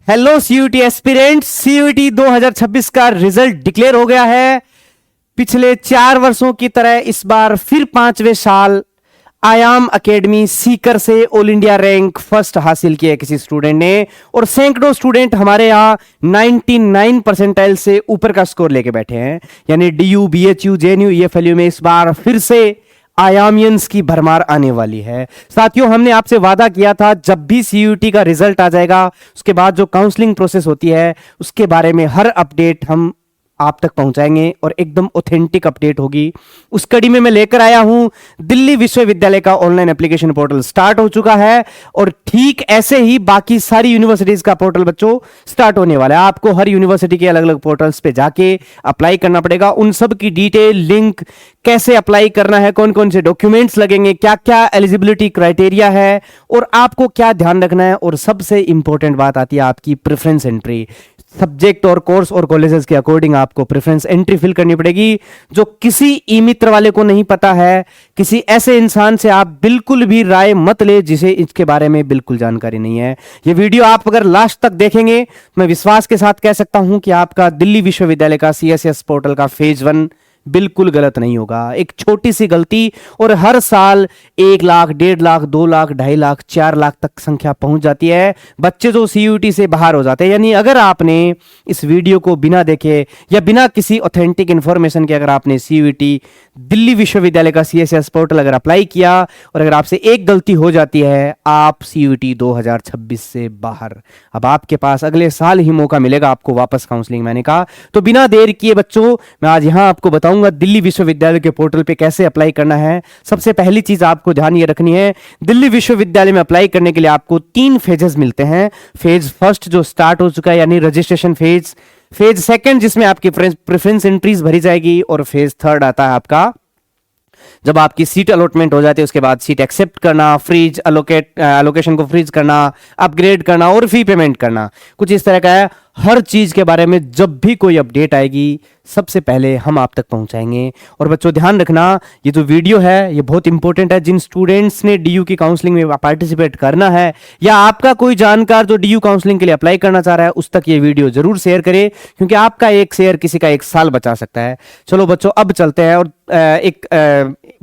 Hello CUT aspirant, CUT 2026 का result declare हो गया है। पिछले 4 वर्षों की तरह इस बार फिर 5वें साल आयाम एकेडमी सीकर से ऑल इंडिया रैंक फर्स्ट हासिल किया किसी स्टूडेंट ने, और सैकड़ों स्टूडेंट हमारे यहाँ 99 परसेंटाइल से ऊपर का स्कोर लेके बैठे हैं। यानी डीयू, बीएचयू, जेएनयू, ईएफएलयू में इस बार फिर से आयामियंस की भरमार आने वाली है। साथियों, हमने आपसे वादा किया था जब भी सीयूटी का रिजल्ट आ जाएगा उसके बाद जो काउंसलिंग प्रोसेस होती है उसके बारे में हर अपडेट हम आप तक पहुंचाएंगे और एकदम ऑथेंटिक अपडेट होगी। उस कड़ी में मैं लेकर आया हूं दिल्ली विश्वविद्यालय का ऑनलाइन एप्लीकेशन पोर्टल स्टार्ट हो चुका है, और ठीक ऐसे ही बाकी सारी यूनिवर्सिटीज का पोर्टल बच्चों स्टार्ट होने वाला है। आपको हर यूनिवर्सिटी के अलग अलग पोर्टल्स पे जाके अप्लाई करना पड़ेगा। उन सब की डिटेल, लिंक, कैसे अप्लाई करना है, कौन कौन से डॉक्यूमेंट्स लगेंगे, क्या क्या एलिजिबिलिटी क्राइटेरिया है और आपको क्या ध्यान रखना है, और सबसे इंपॉर्टेंट बात आती है आपकी प्रेफरेंस एंट्री। सब्जेक्ट और कोर्स और कॉलेजेस के अकॉर्डिंग आपको प्रेफरेंस एंट्री फिल करनी पड़ेगी, जो किसी ई मित्र वाले को नहीं पता है। किसी ऐसे इंसान से आप बिल्कुल भी राय मत ले जिसे इसके बारे में बिल्कुल जानकारी नहीं है। ये वीडियो आप अगर लास्ट तक देखेंगे मैं विश्वास के साथ कह सकता हूं कि आपका दिल्ली विश्वविद्यालय का सीएसएस पोर्टल का फेज 1 बिल्कुल गलत नहीं होगा। एक छोटी सी गलती और हर साल 1 लाख, 1.5 लाख, 2 लाख, 2.5 लाख, 4 लाख तक संख्या पहुंच जाती है बच्चे जो सीयूटी से बाहर हो जाते हैं। यानी अगर आपने इस वीडियो को बिना देखे या बिना किसी ऑथेंटिक इंफॉर्मेशन के अगर आपने सीयूटी दिल्ली विश्वविद्यालय का सीएसएस पोर्टल अगर अप्लाई किया और अगर आपसे एक गलती हो जाती है, आप सीयूटी 2026 से बाहर। अब आपके पास अगले साल ही मौका मिलेगा आपको वापस काउंसलिंग में आने का। तो बिना देर किए बच्चों, मैं आज यहां आपको बताऊंगा दिल्ली विश्वविद्यालय के पोर्टल पे कैसे अप्लाई करना है। सबसे पहली चीज आपको ध्यान ये रखनी है, दिल्ली विश्वविद्यालय में अप्लाई करने के लिए आपको 3 फेजेस मिलते हैं। फेज फर्स्ट जो स्टार्ट हो चुका है यानी रजिस्ट्रेशन फेज, फेज सेकंड जिसमें आपकी प्रेफरेंस एंट्रीज भरी जाएगी, और फेज थर्ड आता है आपका जब आपकी सीट अलॉटमेंट हो जाती है उसके बाद सीट एक्सेप्ट करना, फ्रीज अलोकेशन को फ्रीज करना, अपग्रेड करना और फी पेमेंट करना। कुछ इस तरह का है। हर चीज के बारे में जब भी कोई अपडेट आएगी सबसे पहले हम आप तक पहुंचाएंगे। और बच्चों ध्यान रखना, ये जो वीडियो है ये बहुत इंपॉर्टेंट है। जिन स्टूडेंट्स ने डीयू की काउंसलिंग में पार्टिसिपेट करना है या आपका कोई जानकार जो डीयू काउंसलिंग के लिए अप्लाई करना चाह रहा है उस तक ये वीडियो जरूर शेयर करें, क्योंकि आपका एक शेयर किसी का 1 साल बचा सकता है। चलो बच्चों अब चलते हैं, और एक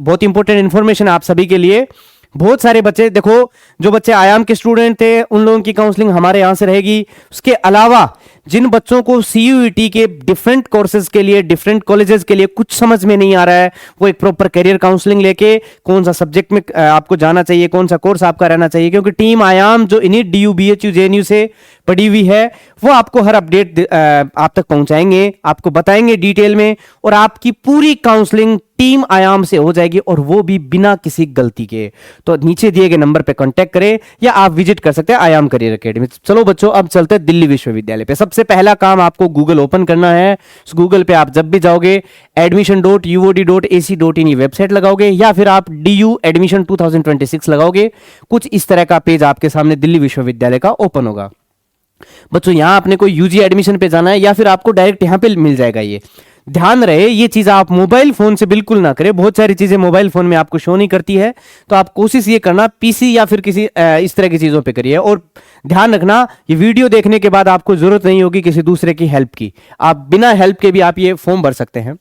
बहुत इंपॉर्टेंट इंफॉर्मेशन आप सभी के लिए। बहुत सारे बच्चे, देखो जो बच्चे आयाम के स्टूडेंट थे उन लोगों की काउंसलिंग हमारे यहां से रहेगी। उसके अलावा जिन बच्चों को सीयूईटी के डिफरेंट कोर्सेज के लिए, डिफरेंट कॉलेजेस के लिए कुछ समझ में नहीं आ रहा है, वो एक प्रॉपर करियर काउंसलिंग लेके कौन सा सब्जेक्ट में आपको जाना चाहिए, कौन सा कोर्स आपका रहना चाहिए, क्योंकि टीम आयाम जो इन्हीं डीयू, बीएचयू, जेएनयू से पड़ी हुई है वो आपको हर अपडेट आप तक पहुंचाएंगे, आपको बताएंगे डिटेल में, और आपकी पूरी काउंसलिंग टीम आयाम से हो जाएगी, और वो भी बिना किसी गलती के। तो नीचे दिए गए नंबर पे कांटेक्ट करें या आप विजिट कर सकते हैं आयाम करियर एकेडमी। चलो बच्चों अब चलते हैं दिल्ली विश्वविद्यालय पे। सबसे पहला काम आपको गूगल ओपन करना है। उस गूगल पे आप जब भी जाओगे admission.uod.ac.in ये वेबसाइट लगाओगे, या फिर आप डीयू एडमिशन 2026 लगाओगे। कुछ इस तरह का पेज आपके सामने दिल्ली विश्वविद्यालय का ओपन होगा। बच्चों यहां आपने कोई यूजी एडमिशन पे जाना है या फिर आपको डायरेक्ट यहां पे मिल जाएगा। ये ध्यान रहे, ये चीज आप मोबाइल फोन से बिल्कुल ना करें। बहुत सारी चीजें मोबाइल फोन में आपको शो नहीं करती है, तो आप कोशिश ये करना पीसी या फिर किसी इस तरह की चीजों पे करिए। और ध्यान रखना, ये वीडियो देखने के बाद आपको जरूरत नहीं होगी किसी दूसरे की हेल्प की, आप बिना हेल्प के भी आप ये फॉर्म भर सकते हैं।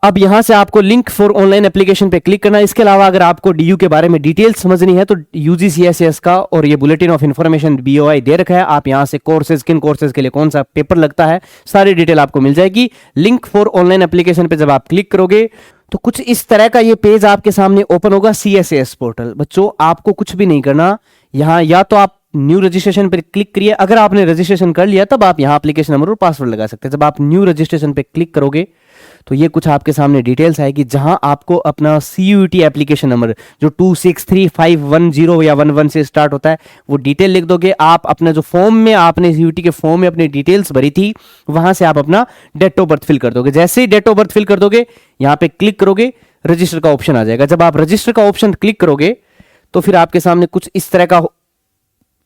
अब यहां से आपको लिंक फॉर ऑनलाइन एप्लीकेशन पे क्लिक करना है। इसके अलावा अगर आपको डीयू के बारे में डिटेल्स समझनी है तो यूजीसीएसएस का और ये बुलेटिन ऑफ इंफॉर्मेशन बीओआई दे रखा है। आप यहां से कोर्सेज, किन कोर्सेज के लिए कौन सा पेपर लगता है, सारी डिटेल आपको मिल जाएगी। लिंक फॉर ऑनलाइन एप्लीकेशन पे जब आप क्लिक करोगे तो कुछ इस तरह का ये पेज आपके सामने ओपन होगा, सीएसएस पोर्टल। बच्चों आपको कुछ भी नहीं करना, यहां या तो आप न्यू रजिस्ट्रेशन पर क्लिक करिए। अगर आपने रजिस्ट्रेशन कर लिया तब आप यहां एप्लीकेशन नंबर और पासवर्ड लगा सकते हैं। जब आप न्यू रजिस्ट्रेशन पे क्लिक करोगे तो ये कुछ आपके सामने डिटेल्स आएगी, जहां आपको अपना सीयूटी एप्लीकेशन नंबर जो 263510 या 11 से स्टार्ट होता है वो डिटेल लिख दोगे। आप अपना जो फॉर्म में आपने सीयूटी के फॉर्म में अपनी डिटेल्स भरी थी वहां से आप अपना डेट ऑफ बर्थ फिल कर दोगे। जैसे ही डेट ऑफ बर्थ फिल कर दोगे यहां पे क्लिक करोगे, रजिस्टर का ऑप्शन आ जाएगा। जब आप रजिस्टर का ऑप्शन क्लिक करोगे तो फिर आपके सामने कुछ इस तरह का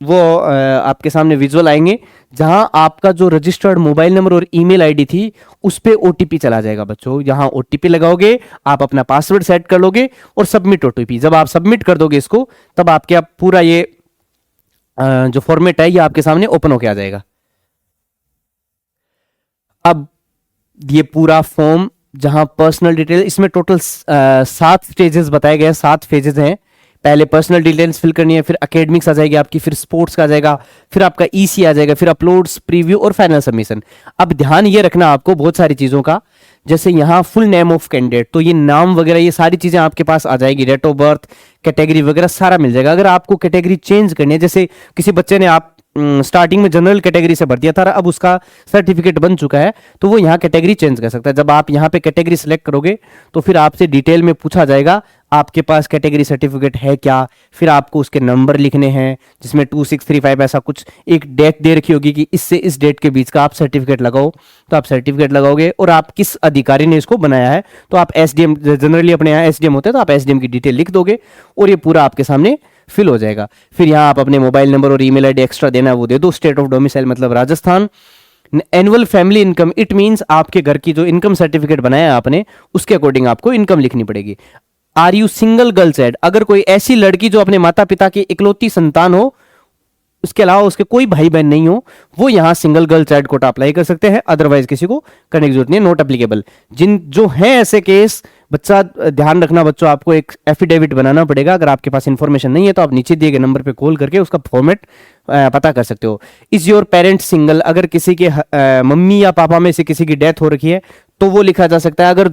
वो आपके सामने विजुअल आएंगे, जहां आपका जो रजिस्टर्ड मोबाइल नंबर और ईमेल आईडी थी उस पे ओटीपी चला जाएगा। बच्चों यहां ओटीपी लगाओगे, आप अपना पासवर्ड सेट कर लोगे और सबमिट ओटीपी। जब आप सबमिट कर दोगे इसको, तब आपके पूरा ये जो फॉर्मेट है ये आपके सामने ओपन होके आ जाएगा। अब ये पूरा फॉर्म जहां पर्सनल डिटेल, इसमें टोटल 7 स्टेजेस बताए गए हैं, 7 फेजेस हैं। पहले पर्सनल डिटेल्स फिल करनी है, फिर एकेडमिक्स आ जाएगी आपकी, फिर स्पोर्ट्स का आ जाएगा, फिर आपका ईसी आ जाएगा, फिर अपलोड्स, प्रीव्यू और फाइनल सबमिशन। अब ध्यान ये रखना आपको बहुत सारी चीजों का, जैसे यहाँ फुल नेम ऑफ कैंडिडेट, तो ये नाम वगैरह ये सारी चीजें आपके पास आ जाएगी, डेट ऑफ बर्थ, कैटेगरी वगैरह सारा मिल जाएगा। अगर आपको कैटेगरी चेंज करनी है, जैसे किसी बच्चे ने आप स्टार्टिंग में जनरल कैटेगरी से भर दिया था, अब उसका सर्टिफिकेट बन चुका है, तो वो यहाँ कैटेगरी चेंज कर सकता है। जब आप यहाँ पे कैटेगरी सेलेक्ट करोगे तो फिर आपसे डिटेल में पूछा जाएगा आपके पास कैटेगरी सर्टिफिकेट है क्या, फिर आपको उसके नंबर लिखने हैं, जिसमें 2635 ऐसा कुछ एक डेट दे रखी होगी कि इससे इस डेट के बीच का आप सर्टिफिकेट लगाओ, तो आप सर्टिफिकेट लगाओगे। और आप किस अधिकारी ने इसको बनाया है, तो आप एसडीएम, जनरली अपने यहाँ एसडीएम होते हैं तो आप एसडीएम की डिटेल लिख दोगे और ये पूरा आपके सामने फिल हो जाएगा। फिर यहाँ आप अपने मोबाइल नंबर और ईमेल आईडी एक्स्ट्रा देना है वो दे दो। स्टेट ऑफ डोमिसाइल मतलब Rajasthan. Annual family income, it means आपके घर की जो इनकम सर्टिफिकेट बनाया है आपने, उसके अकॉर्डिंग आपको इनकम लिखनी पड़ेगी। Are you single girl child, अगर कोई ऐसी लड़की जो अपने माता पिता की इकलौती संतान हो, उसके अलावा उसके कोई भाई बहन नहीं हो, वो यहां single girl child quota apply कर सकते हैं, अदरवाइज किसी को करने की जरूरत नहीं है, नॉट एप्लीकेबल। जिन जो है ऐसे केस, बच्चा ध्यान रखना बच्चों, आपको एक एफिडेविट बनाना पड़ेगा। अगर आपके पास इंफॉर्मेशन नहीं है तो आप नीचे दिए गए नंबर पे कॉल करके उसका फॉर्मेट पता कर सकते हो। इज योर पेरेंट सिंगल, अगर किसी के मम्मी या पापा में से किसी की डेथ हो रखी है तो वो लिखा जा सकता है। अगर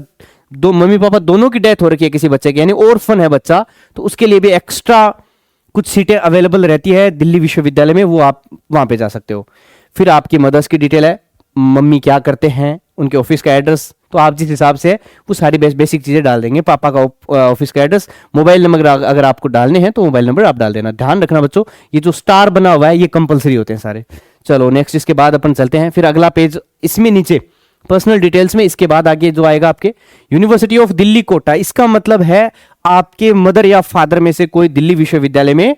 दो मम्मी पापा दोनों की डेथ हो रखी है किसी बच्चे की, यानी ऑर्फन है बच्चा, तो उसके लिए भी एक्स्ट्रा कुछ सीटें अवेलेबल रहती है दिल्ली विश्वविद्यालय में, वो आप वहां पे जा सकते हो। फिर आपकी मदर्स की डिटेल है, मम्मी क्या करते हैं, उनके ऑफिस का एड्रेस, तो आप जिस हिसाब से वो सारी बेसिक चीजें डाल देंगे। पापा का ऑफिस का एड्रेस, मोबाइल नंबर अगर आपको डालने हैं तो मोबाइल नंबर आप डाल देना। ध्यान रखना बच्चों, ये जो स्टार बना हुआ है ये कंपलसरी होते हैं सारे। चलो नेक्स्ट, इसके बाद अपन चलते हैं। फिर अगला पेज, इसमें नीचे पर्सनल डिटेल्स में इसके बाद आगे जो आएगा आपके यूनिवर्सिटी ऑफ दिल्ली कोटा, इसका मतलब है आपके मदर या फादर में से कोई दिल्ली विश्वविद्यालय में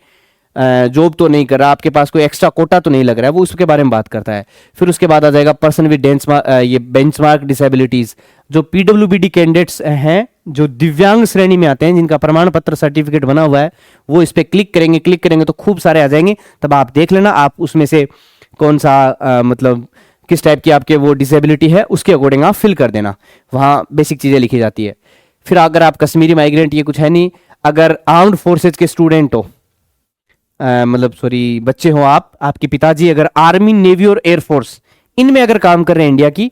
जॉब तो नहीं कर रहा, आपके पास कोई एक्स्ट्रा कोटा तो नहीं लग रहा है, वो उसके बारे में बात करता है। फिर उसके बाद आ जाएगा पर्सन विद ये बेंचमार्क डिसेबिलिटीज, जो पीडब्ल्यूबीडी कैंडिडेट्स हैं, जो दिव्यांग श्रेणी में आते हैं, जिनका प्रमाण पत्र सर्टिफिकेट बना हुआ है, वो इस पर क्लिक करेंगे तो खूब सारे आ जाएंगे। तब आप देख लेना आप उसमें से कौन सा मतलब किस टाइप की आपके वो डिसेबिलिटी है, उसके अकॉर्डिंग आप फिल कर देना, वहां बेसिक चीजें लिखी जाती है। फिर अगर आप कश्मीरी माइग्रेंट, ये कुछ है नहीं। अगर आर्म्ड फोर्सेज के स्टूडेंट हो, मतलब सॉरी बच्चे हो आप, आपके पिताजी अगर आर्मी, नेवी और एयरफोर्स इनमें अगर काम कर रहे हैं इंडिया की,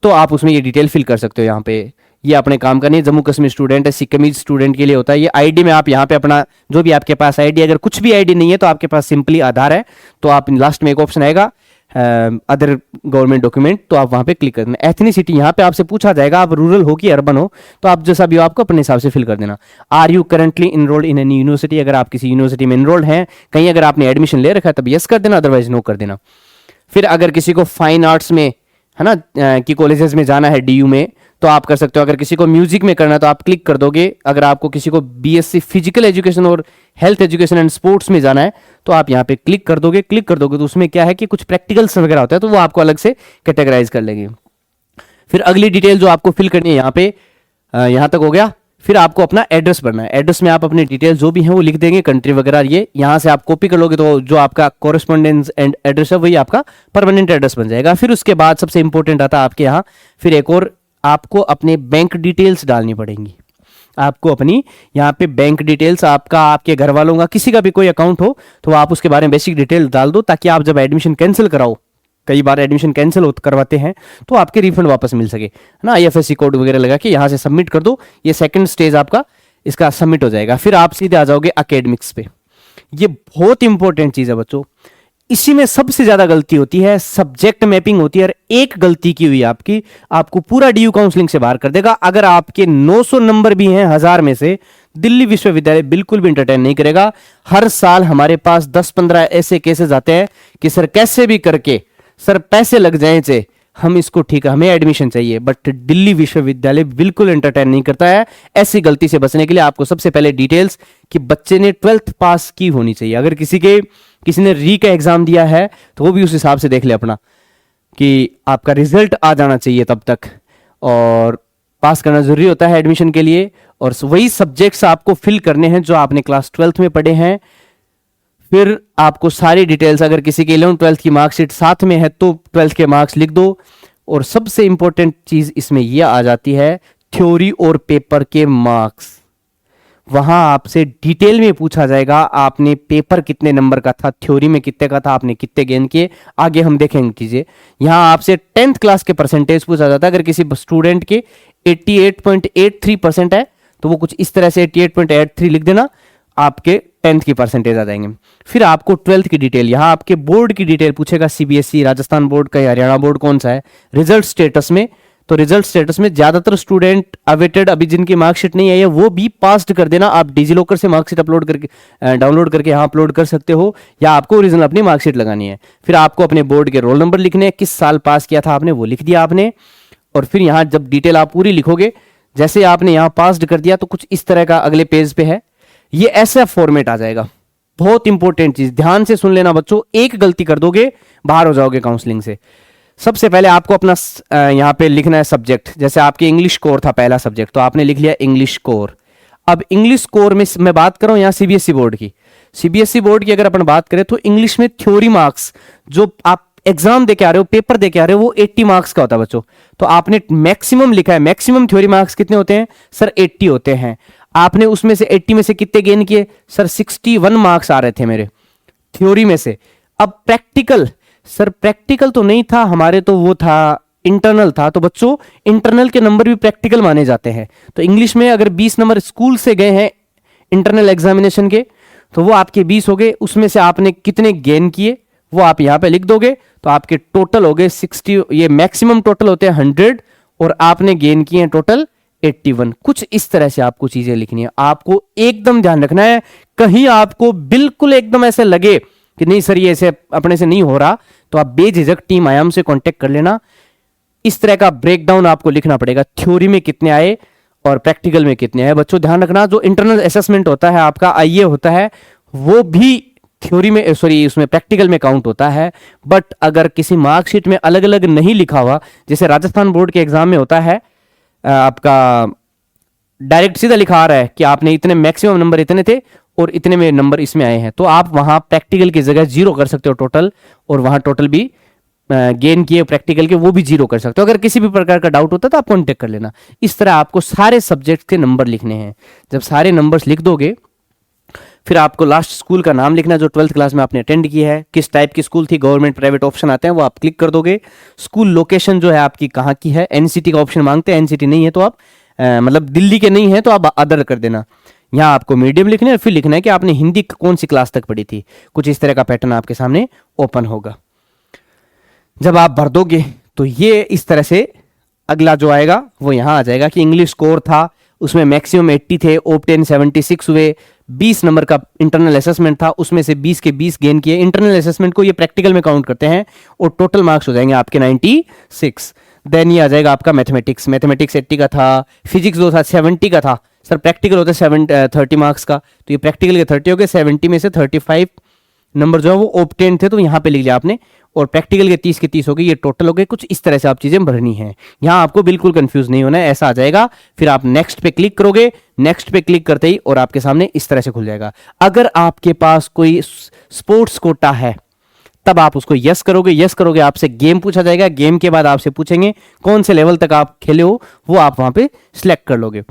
तो आप उसमें ये डिटेल फिल कर सकते हो। यहाँ पे ये अपने काम करनी है। जम्मू कश्मीर स्टूडेंट है, सिक्किमीज स्टूडेंट के लिए होता है ये। आईडी में आप यहाँ पे अपना जो भी आपके पास आईडी, अगर कुछ भी आईडी नहीं है तो आपके पास सिंपली आधार है, तो आप लास्ट में एक ऑप्शन आएगा अदर गवर्नमेंट डॉक्यूमेंट, तो आप वहां पे क्लिक कर देना। एथनिसिटी, यहाँ पे आपसे पूछा जाएगा आप रूरल हो कि अर्बन हो, तो आप जैसा भी हो आपको अपने हिसाब से फिल कर देना। Are you currently enrolled in any university, अगर आप किसी यूनिवर्सिटी में इनरोल्ड हैं, कहीं अगर आपने एडमिशन ले रखा है तब यस कर देना, अदरवाइज नो कर देना। फिर अगर किसी को फाइन आर्ट्स में है ना कि कॉलेजेस में जाना है डीयू में, तो आप कर सकते हो। अगर किसी को म्यूजिक में करना है तो आप क्लिक कर दोगे। अगर आपको किसी को बीएससी फिजिकल एजुकेशन और हेल्थ एजुकेशन एंड स्पोर्ट्स में जाना है तो आप यहाँ पे क्लिक कर दोगे। तो उसमें क्या है कि कुछ प्रैक्टिकल्स वगैरह होता है, तो वो आपको अलग से कैटेगराइज कर लेंगे। फिर अगली डिटेल जो आपको फिल करनी है यहाँ पे, यहाँ तक हो गया। फिर आपको अपना एड्रेस भरना है। एड्रेस में आप अपनी डिटेल जो भी हैं वो लिख देंगे, कंट्री वगैरह, ये यहाँ से आप कॉपी कर लोगे तो जो आपका कॉरेस्पॉन्डेंस एंड एड्रेस है वही आपका परमानेंट एड्रेस बन जाएगा। फिर उसके बाद सबसे इंपॉर्टेंट आता है आपके यहाँ, फिर एक और आपको अपने बैंक डिटेल्स डालनी पड़ेंगी। आपको अपनी यहाँ पे बैंक डिटेल्स, आपका, आपके घर वालों का, किसी का भी कोई अकाउंट हो तो आप उसके बारे में बेसिक डिटेल डाल दो, ताकि आप जब एडमिशन कैंसिल कराओ, कई बार एडमिशन कैंसिल करवाते हैं तो आपके रिफंड वापस मिल सके, है ना। आईएफएससी कोड वगैरह लगा के यहाँ से सबमिट कर दो, ये सेकंड स्टेज आपका इसका सबमिट हो जाएगा। फिर आप सीधे आ जाओगे एकेडमिक्स पे। ये बहुत इंपॉर्टेंट चीज है बच्चों, इसी में सबसे ज्यादा गलती होती है, सब्जेक्ट मैपिंग होती है। और एक गलती की हुई आपकी, आपको पूरा डीयू काउंसलिंग से बाहर कर देगा। अगर आपके 900 नंबर भी हैं 1000 में से, दिल्ली विश्वविद्यालय बिल्कुल भी इंटरटेन नहीं करेगा। हर साल हमारे पास 10-15 ऐसे केसेस आते हैं कि सर कैसे भी करके, सर पैसे लग जाए चे, हम इसको ठीक है, हमें एडमिशन चाहिए, बट दिल्ली विश्वविद्यालय बिल्कुल एंटरटेन नहीं करता है। ऐसी गलती से बचने के लिए आपको सबसे पहले डिटेल्स कि बच्चे ने 12th पास की होनी चाहिए। अगर किसी ने री का एग्जाम दिया है तो वो भी उस हिसाब से देख ले अपना, कि आपका रिजल्ट आ जाना चाहिए तब तक, और पास करना जरूरी होता है एडमिशन के लिए। और वही सब्जेक्ट्स आपको फिल करने हैं जो आपने क्लास 12th में पढ़े हैं। फिर आपको सारी डिटेल्स, अगर किसी के 11th 12th की मार्कशीट साथ में है तो 12th के मार्क्स लिख दो। और सबसे इंपॉर्टेंट चीज इसमें यह आ जाती है थ्योरी और पेपर के मार्क्स। वहां आपसे डिटेल में पूछा जाएगा आपने पेपर कितने नंबर का था, थ्योरी में कितने का था, आपने कितने गेन किए, आगे हम देखेंगे। कीजिए यहां आपसे 10th क्लास के परसेंटेज पूछा जाता है। अगर किसी स्टूडेंट के 88.83% है तो वो कुछ इस तरह से 88.83 लिख देना, आपके 10th की परसेंटेज आ जाएंगे। फिर आपको 12th की डिटेल, यहां आपके बोर्ड की डिटेल पूछेगा, सीबीएसई, राजस्थान बोर्ड का या हरियाणा बोर्ड कौन सा है। रिजल्ट स्टेटस में, तो रिजल्ट स्टेटस में ज्यादातर स्टूडेंट अवेटेड, अभी जिनकी मार्कशीट नहीं आई है वो भी पास्ड कर देना। आप डिजिलॉकर से मार्कशीट अपलोड करके डाउनलोड करके यहाँ अपलोड कर सकते हो, या आपको ओरिजिनल अपनी मार्कशीट लगानी है। फिर आपको अपने बोर्ड के रोल नंबर लिखने हैं, किस साल पास किया था आपने वो लिख दिया आपने। और फिर यहाँ जब डिटेल आप पूरी लिखोगे, जैसे आपने यहाँ पास्ड कर दिया तो कुछ इस तरह का अगले पेज पे है, ये ऐसा फॉर्मेट आ जाएगा। बहुत इंपॉर्टेंट चीज ध्यान से सुन लेना बच्चों, एक गलती कर दोगे बाहर हो जाओगे काउंसलिंग से। सबसे पहले आपको अपना यहाँ पे लिखना है सब्जेक्ट। जैसे आपके इंग्लिश कोर था पहला सब्जेक्ट, तो आपने लिख लिया इंग्लिश कोर। अब इंग्लिश कोर में मैं बात कर रहा हूं यहाँ सीबीएसई बोर्ड की। सीबीएसई बोर्ड की अगर अपन बात करें तो इंग्लिश में थ्योरी मार्क्स, जो आप एग्जाम दे के आ रहे हो, पेपर दे के आ रहे हो, वो 80 मार्क्स का होता है बच्चों। तो आपने मैक्सिमम लिखा है, मैक्सिमम थ्योरी मार्क्स कितने होते हैं सर, 80 होते हैं। आपने उसमें से 80 में से कितने गेन किए सर, 61 मार्क्स आ रहे थे मेरे थ्योरी में से। अब प्रैक्टिकल, सर प्रैक्टिकल तो नहीं था हमारे, तो वो था इंटरनल था। तो बच्चों इंटरनल के नंबर भी प्रैक्टिकल माने जाते हैं। तो इंग्लिश में अगर 20 नंबर स्कूल से गए हैं इंटरनल एग्जामिनेशन के, तो वो आपके 20 हो गए। उसमें से आपने कितने गेन किए वो आप यहां पे लिख दोगे, तो आपके टोटल हो गए 60। ये मैक्सिमम टोटल होते हैं 100 और आपने गेन किए हैं टोटल 81। कुछ इस तरह से आपको चीजें लिखनी है। आपको एकदम ध्यान रखना है, कहीं आपको बिल्कुल एकदम ऐसे लगे कि नहीं सर ये ऐसे अपने से नहीं हो रहा, तो आप बेझिझक टीम आयाम से कांटेक्ट कर लेना। इस तरह का ब्रेकडाउन आपको लिखना पड़ेगा, थ्योरी में कितने आए और प्रैक्टिकल में कितने आए। बच्चों ध्यान रखना, जो इंटरनल असेसमेंट होता है आपका आईए होता है, वो भी थ्योरी में सॉरी उसमें प्रैक्टिकल में काउंट होता है। बट अगर किसी मार्कशीट में अलग अलग नहीं लिखा हुआ, जैसे राजस्थान बोर्ड के एग्जाम में होता है आपका डायरेक्ट सीधा लिखा आ रहा है कि आपने इतने मैक्सिमम नंबर इतने थे और इतने में नंबर इसमें आए हैं, तो आप वहां प्रैक्टिकल की जगह 0 कर सकते हो टोटल, और वहां टोटल भी गेन किए प्रैक्टिकल के वो भी 0 कर सकते हो। अगर किसी भी प्रकार का डाउट होता है तो आप कॉन्टेक्ट कर लेना। इस तरह आपको सारे सब्जेक्ट के नंबर लिखने हैं। जब सारे नंबर्स लिख दोगे, फिर आपको लास्ट स्कूल का नाम लिखना जो 12th क्लास में आपने अटेंड की है, किस टाइप की स्कूल थी, गवर्नमेंट प्राइवेट ऑप्शन आते हैं वो आप क्लिक कर दोगे। स्कूल लोकेशन जो है आपकी कहाँ की है, एनसीटी का ऑप्शन मांगते हैं, एनसीटी नहीं है तो आप मतलब दिल्ली के नहीं है तो आप अदर कर देना। यहाँ आपको मीडियम लिखना है, फिर लिखना है कि आपने हिंदी कौन सी क्लास तक पढ़ी थी। कुछ इस तरह का पैटर्न आपके सामने ओपन होगा। जब आप भर दोगे तो ये इस तरह से अगला जो आएगा वो यहाँ आ जाएगा कि इंग्लिश स्कोर था, उसमें मैक्सिमम 80 थे, ओप10 76 हुए, 20 नंबर का इंटरनल असेसमेंट था, उसमें से 20 के 20 गेन किए। इंटरनल असेसमेंट को ये प्रैक्टिकल में काउंट करते हैं और टोटल मार्क्स हो जाएंगे आपके 96। देन ये आ जाएगा आपका मैथमेटिक्स, मैथमेटिक्स 80 का था, फिजिक्स जो था 70 का था। सर प्रैक्टिकल होता है 30 मार्क्स का, तो ये प्रैक्टिकल के 30 हो गए, 70 में से 35 नंबर जो है वो ओप10 थे तो यहाँ पे लिख लिया आपने, और प्रैक्टिकल के 30 के 30 हो गए, ये टोटल हो गए। कुछ इस तरह से आप चीजें भरनी है, यहाँ आपको बिल्कुल कंफ्यूज नहीं होना है, ऐसा आ जाएगा। फिर आप नेक्स्ट पे क्लिक करोगे, नेक्स्ट पे क्लिक करते ही और आपके सामने इस तरह से खुल जाएगा। अगर आपके पास कोई स्पोर्ट्स कोटा है तब आप उसको यस करोगे, यस करोगे आपसे गेम पूछा जाएगा, गेम के बाद आपसे पूछेंगे कौन से लेवल तक आप खेले हो, वो आप वहां पे सिलेक्ट कर लोगे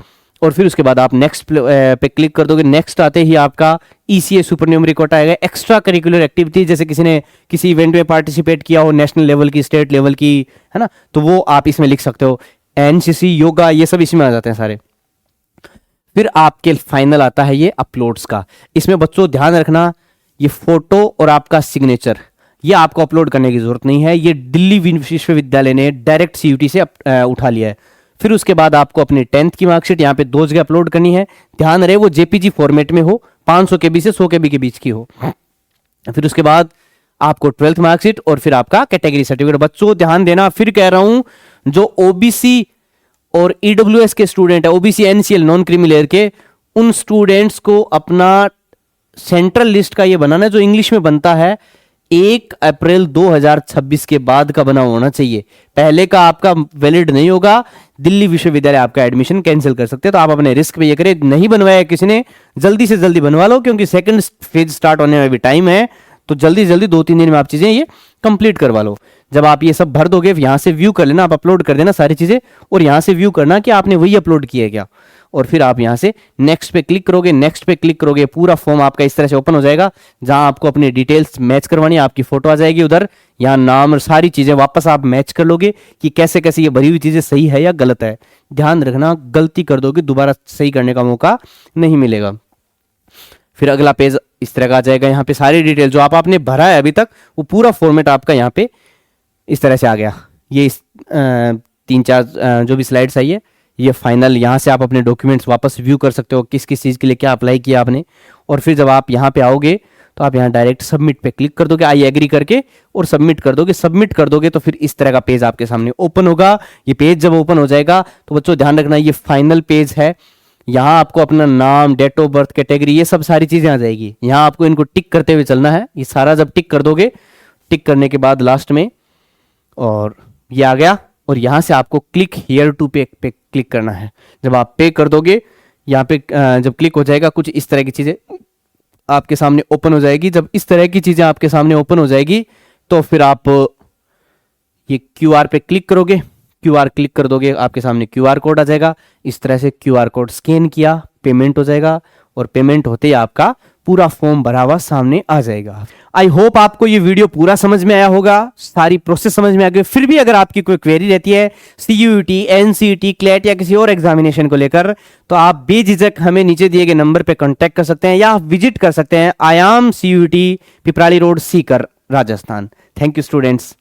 और फिर उसके बाद आप नेक्स्ट पे क्लिक कर दोगे। नेक्स्ट आते ही आपका ईसीए सुपरन्यूमरी कोटा आएगा, एक्स्ट्रा करिकुलर एक्टिविटी, जैसे किसी ने किसी इवेंट में पार्टिसिपेट किया हो, नेशनल लेवल की, स्टेट लेवल की, है ना, तो वो आप इसमें लिख सकते हो। एनसीसी, योगा, ये सब इसमें आ जाते हैं सारे। फिर आपके फाइनल आता है ये अपलोड्स का। इसमें बच्चों ध्यान रखना, ये फोटो और आपका सिग्नेचर ये आपको अपलोड करने की जरूरत नहीं है, ये दिल्ली विश्वविद्यालय ने डायरेक्ट सीयूटी से उठा लिया है। फिर उसके बाद आपको अपनी 10th की मार्कशीट यहाँ पे 2 जगह अपलोड करनी है, ध्यान रहे वो जेपीजी फॉर्मेट में हो, 500 केबी से 100 केबी के बीच की हो। फिर उसके बाद आपको 12th मार्कशीट और फिर आपका कैटेगरी सर्टिफिकेट। बच्चों ध्यान देना, फिर कह रहा हूं, जो ओबीसी और ईडब्ल्यूएस के स्टूडेंट है, OBC NCL non creamy layer के, उन स्टूडेंट्स को अपना सेंट्रल लिस्ट का ये बनाना है जो इंग्लिश में बनता है 1 अप्रैल 2026 के बाद का बना होना चाहिए। पहले का आपका वैलिड नहीं होगा, दिल्ली विश्वविद्यालय आपका एडमिशन कैंसिल कर सकते हैं। तो आप अपने रिस्क पे ये करें, नहीं बनवाया किसी ने, जल्दी से जल्दी बनवा लो, क्योंकि सेकंड फेज स्टार्ट होने में भी टाइम है। तो जल्दी जल्दी 2-3 दिन में आप चीजें ये कंप्लीट करवा लो। जब आप ये सब भर दोगे, यहां से व्यू कर लेना, आप अपलोड कर देना सारी चीजें, और यहां से व्यू करना कि आपने वही अपलोड किया है क्या, और फिर आप यहां से नेक्स्ट पे क्लिक करोगे। नेक्स्ट पे क्लिक करोगे, पूरा फॉर्म आपका इस तरह से ओपन हो जाएगा, जहां आपको अपनी डिटेल्स मैच करवानी है, आपकी फोटो आ जाएगी उधर, यहाँ नाम और सारी चीजें वापस आप मैच कर लोगे कि कैसे कैसे ये भरी हुई चीजें सही है या गलत है। ध्यान रखना, गलती कर दोगे दोबारा सही करने का मौका नहीं मिलेगा। फिर अगला पेज इस तरह का आ जाएगा, यहाँ पे सारी डिटेल जो आपने भरा है अभी तक, वो पूरा फॉर्मेट आपका यहाँ पे इस तरह से आ गया। ये इस 3-4 जो भी स्लाइड्स आई है, ये फाइनल, यहाँ से आप अपने डॉक्यूमेंट्स वापस व्यू कर सकते हो, किस किस चीज़ के लिए क्या अप्लाई किया आपने। और फिर जब आप यहाँ पे आओगे तो आप यहाँ डायरेक्ट सबमिट पे क्लिक कर दोगे, आई एग्री करके, और सबमिट कर दोगे। सबमिट कर दोगे तो फिर इस तरह का पेज आपके सामने ओपन होगा। ये पेज जब ओपन हो जाएगा तो बच्चों ध्यान रखना, ये फाइनल पेज है। यहाँ आपको अपना नाम, डेट ऑफ बर्थ, कैटेगरी, ये सब सारी चीज़ें आ जाएगी। यहाँ आपको इनको टिक करते हुए चलना है। ये सारा जब टिक कर दोगे, टिक करने के बाद लास्ट में, और ये आ गया, और यहाँ से आपको क्लिक हियर टू पे क्लिक करना है। जब आप पे कर दोगे, यहाँ पे जब क्लिक हो जाएगा, कुछ इस तरह की चीज़ें आपके सामने ओपन हो जाएगी। जब इस तरह की चीज़ें आपके सामने ओपन हो जाएगी तो फिर आप ये क्यूआर पे क्लिक करोगे। क्यूआर क्लिक कर दोगे, आपके सामने क्यूआर कोड आ जाएगा। इस तरह से क्यूआर कोड स्कैन किया, पेमेंट हो जाएगा, और पेमेंट होते ही आपका पूरा फॉर्म भरा हुआ सामने आ जाएगा। आई होप आपको ये वीडियो पूरा समझ में आया होगा, सारी प्रोसेस समझ में आ गई। फिर भी अगर आपकी कोई क्वेरी रहती है सीयूईटी, एनसीईटी, क्लैट या किसी और एग्जामिनेशन को लेकर, तो आप बेझिझक हमें नीचे दिए गए नंबर पर कॉन्टैक्ट कर सकते हैं, या आप विजिट कर सकते हैं आयाम CUET, Piprali road, Sikar, Rajasthan. Thank you students.